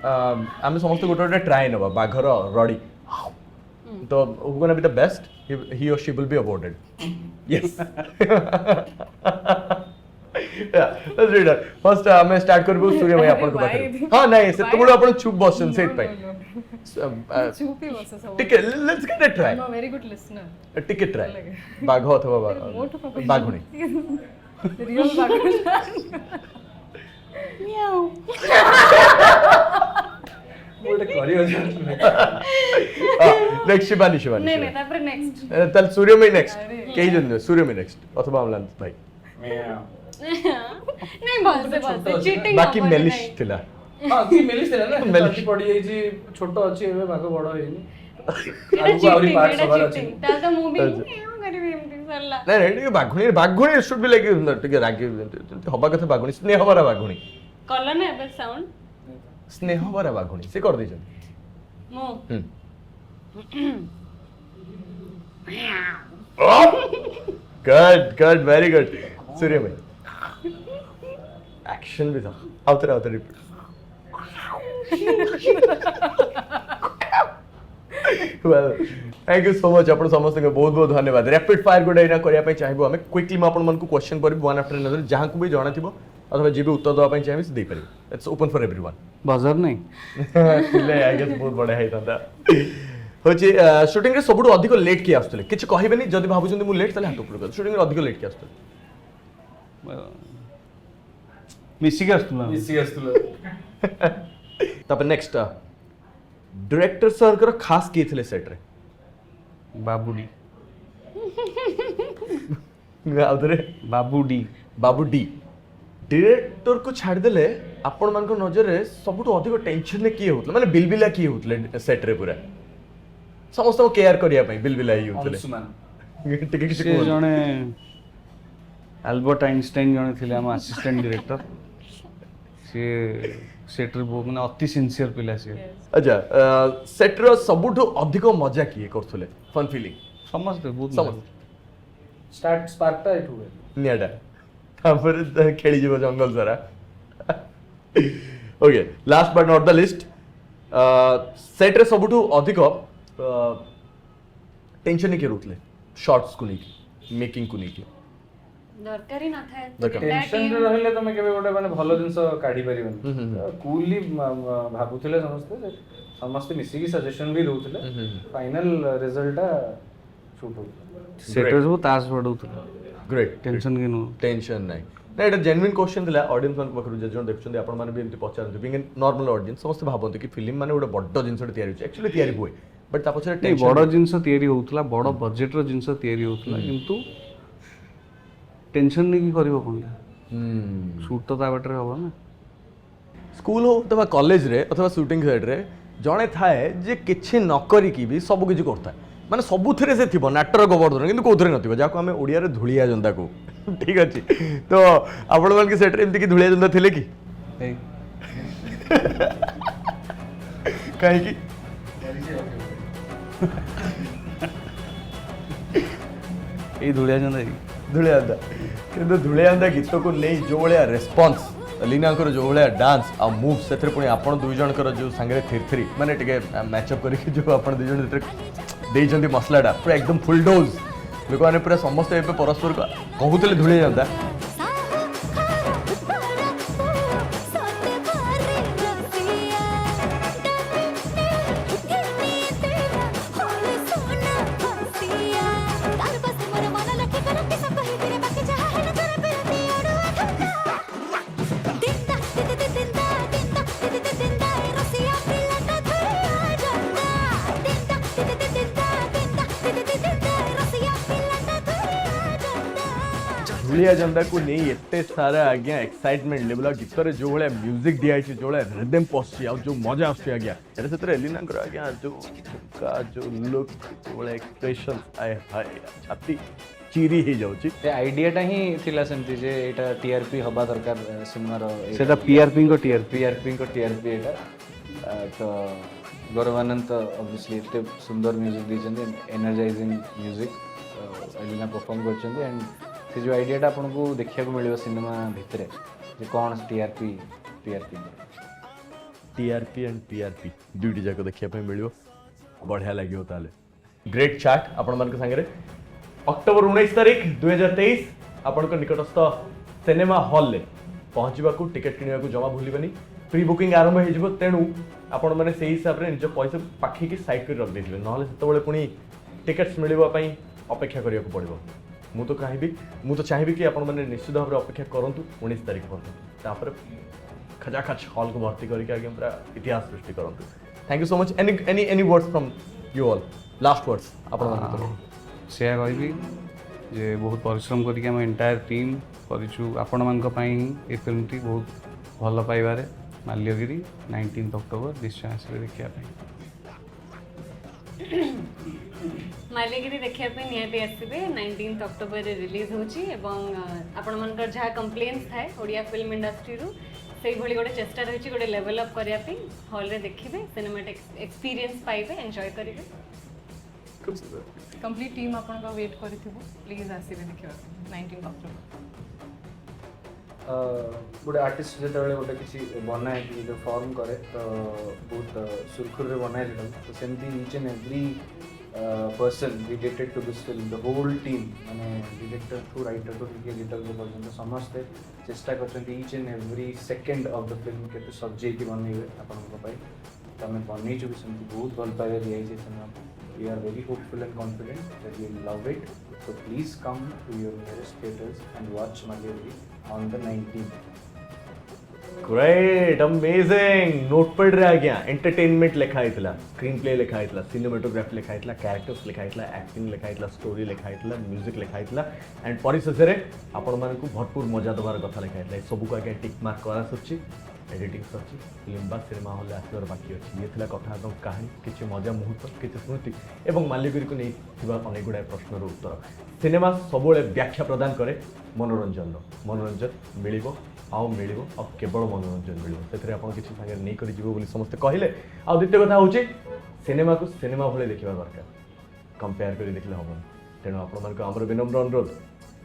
आम समस्त गोटे गोटे ट्राए ना बाघर रड़ी तो who gonna be the best he or she will be awarded yes yeah let's read that first हमें स्टार्ट करबो सूर्य भाई आपन को पाखरे हां नहीं से तुम अपन चुप बसन सेट पाई चुप ही बस सब ठीक है let's get a try I am a very good listener ठीक है ट्राई बाघ अथवा बाघुणी रियल बाघ म्याऊ बोलते करियो नेक्स्ट शिवानी नहीं नहीं तापर नेक्स्ट तल सूर्यमयी नेक्स्ट केही जन सूर्यमयी नेक्स्ट अथवा अमलान भाई नहीं बोलते चीटिंग बाकी मेलिश थिला हां की मेलिस थिला ना मेलिश पड़ी जाई जी छोटो अछि एबे भाग बड़ होइनी एटा आउरी पार्ट सवाल अछि चीटिंग ता तो मूवी करिबे एमती सरला नहीं नहीं ठीक बाघुणी बाघुणी शुड बी लाइक ठीक रागी हबा कथा बाघुणी स्नेह भरा बाघुणी कल ना एबे साउंड स्नेह भरा बाघुणी से कर दै मो गुड गुड वेरी गुड सूर्यमयी एक्शन भी था आवतर repeat well thank you so much आपण समस्त के बहुत बहुत धन्यवाद रैपिड फायर गोडे इना करिया पय चाहबो हमें क्विकली म आपण मन को क्वेश्चन पर वन आफ्टर अनदर जहां को भी जाना थिबो अथवा जे भी उत्तर दवा पय चाहबे से दे परिबो इट्स ओपन फॉर एवरीवन बजर नहीं ले आई गेस बहुत बड़ा है तंदा होची शूटिंग रे सबुठ अधिक लेट की आस्तले किछ कहिबेनी जदी भाबु जंदी मु लेट तले हाथ ऊपर कर शूटिंग रे अधिक लेट की आस्तले मिसी आस्तुला तब नेक्स्ट डायरेक्टर सर कर खास की थिले सेट रे बाबूडी गाउदरे बाबू डी डायरेक्टर को छाड़ देले आपण मान को नजर रे सबुठ अधिक टेंशन ले की होतले माने बिलबिला की होतले सेट रे पूरा समस्त को केयर करिया पई बिलबिला ही होतले ठीक है से जने अल्बर्ट आइंस्टाइन जने थिले हम असिस्टेंट डायरेक्टर से सेट रे बहुत माने अति सिंसियर पिला से अच्छा सेट रो सबुठ अधिक मजा किए करथले फन फीलिंग समस्त बहुत समस्त स्टार्ट स्पार्कटा इट हुए नियाडा तापर खेली जीव जंगल सारा okay last but not the list set रे सबुठ अधिक टेंशन के रुतले शॉट्स को नहीं मेकिंग को नहीं दरकारी ना था टेंशन रे रहले तमे केबे गोटे माने भलो जिंस काढी परिबन कूली भाबुथिले समस्त मिसी की सजेशन भी दोथले फाइनल रिजल्ट शूट हो सेटर्स वो तास पडौथले ग्रेट टेंशन के नो टेंशन नहीं ना एटा जेन्युइन क्वेश्चन दिला ऑडियंस मान पखरु जे जण देखछन आपण माने भी एमति पचारन बिंग नॉर्मल ऑडियंस समस्त भाबंत कि फिल्म माने गोटे बड्ड जिंस तयारी होछ एक्चुअली तयारी होय बट ता पछरे टेंशन बड़ जिंस तयारी होतला बड़ बजेट रो जिंस तयारी होतला किंतु टेंशन नहीं की करिवो कोन शूट तो ता बेटर होबो ना स्कूल हो अथवा कॉलेज रे अथवा शूटिंग साइड रे जणे थाए जे किछि न करी की भी सब किछि करता माने सबुथिरे से थिबो नाटर गोवर्धन किंतु कोथरे नथिबो जाको हमें ओडिया रे धुलिया जंदा को ठीक अछि तो आपण मान के सेट रे एमति की धुलिया जंदा थिले की काहे की ए धुलिया जंदा किंतु धुलिया गीत को नहीं जो भाया रेस्पॉन्स लीना जो भाया डांस आ मूव से पुणी आपण दुई जनकर जो सांगे थी माने टिके मैचअप करके जो आपण दुई जन देइछंती मसलाटा पूरा एकदम फुल डोज लोक मैंने पूरा समस्त ए परस्पर कहूले धुलिया जाता धुलिया जंदा को नहीं एते सारा आज्ञा एक्साइटमेंट लेवल गीत रे जो भाया म्यूजिक दिया जो भाया रिदम पसची आ जो मजा आछी आज्ञा एटा सेतरे एलिना कर आज्ञा जो का जो लुक जो भाया एक्सप्रेशन आए हाय छाती चिरी ही जाउची ए आइडियाटा ही थिला सेमती जे एटा टीआरपी हबा दरकार सिनेमा रो सेटा पीआरपी को टीआरपी एटा तो गौरवानंद ऑब्वियसली एते सुंदर म्यूजिक दिजंदी एनर्जाइजिंग म्यूजिक एलिना परफॉर्म करचंदी एंड से जो आइडियाटा आपको देखा मिले सिनेमा भितर जे कौन टीआरपी टीआरपी एंड टीआरपी दुईटी जाक देखा मिल बढ़िया लगे ताले ग्रेट चाट आपण मान संगे अक्टोबर 19 तारीख 2023 आपण निकटस्थ सिनेमा हॉल ले पहुँचवा टिकेट किणवा जमा भूलि प्री बुकिंग आरंभ हो तेणु आपण मैंने से हिसाब से निज पैसा पाखिकी साइड कर रख देते ना से पुणी टिकेट्स मिलवाई अपेक्षा करने को पड़ो मु तो चाहिए कि आपण मैंने निश्चित भाव में अपेक्षा करूँ 19 तारीख पर खचाखच हॉल को भर्ती करके आगे पूरा इतिहास सृष्टि करूँ thank you so much any words from you all last words आपण से कहबी जे बहुत परिश्रम करके आम एंटायर टीम करूँ आपण मान फिल्म टी बहुत भल पाइबारे माल्यगिरी 19 अक्टोबर निश्चय आसवे देखा माल्यगिरी देखा निहाती आसबे 19 अक्टोबर रिलीज होची एवं आपण मनकर जहाँ कंप्लेन्स थाए ओडिया फिल्म इंडस्ट्री रु से भली गोटे चेष्टा रही गोटे लेवल अप करने हॉल रे देखिबे सिनेमैटिक एक्सपीरियंस पाइबे एंजॉय करिवे कंप्लीट टीम आपन का वेट करिथिबो प्लीज आसीबे देखिबा 19 अक्टोबर गोटे आर्टिस्ट जो गोटे किसी बनाए जो फॉर्म करे तो बहुत सुरखुर बनाए तो सेमती each and every person related to this film the whole team माने director to writer to editor जो पर्यटन समस्ते चेष्टा कर each and every second of the film के सजे बनइबे आपण तो आम बनईचु भी सेमती बहुत भल पाइबा दिखाई cinema we are very hopeful and confident that you love it so please come to your nearest theaters and watch Malyagiri on the 19th. Great amazing notepad रे आज्ञा एंटरटेनमेंट लिखा होता स्क्रीन प्ले लिखा होता सिनेमेटोग्राफी लिखा होता characters लिखा होता एक्टिंग लिखा होता स्टोरी लिखा होता म्यूजिक लिखा होता एंड परिशेष आपण मानक भरपूर मजा देवार कथा लिखा होता सब को आगे टिक मार्क करा सच्ची एडिटिंग सच्ची फिल्म बा सिनेमा हॉल आसवर बाकी अच्छी ये थिला कथा कहानी किसी मजा मुहूर्त किसी स्मृति एवं माल्यगिरी को नहीं अनेक गुड़ाए प्रश्नर उत्तर सिनेमा सब व्याख्या प्रदान करे मनोरंजन मिल मिल केवल मनोरंजन मिल से आप किसी सागर नहीं कर जीव समस्ते कहले आ द्वितीय कथा हूँ सिनेमा को सिनेमा भाई देखा दरकार कंपेयर कर देखले हम तेणु आपर विनम्र अनुरोध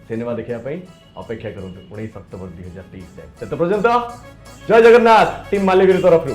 सिनेमा देखापी अपेक्षा करूँ 19 अक्टोबर 2023 से पर्यंत जय जगन्नाथ टीम माल्यगिरी तरफ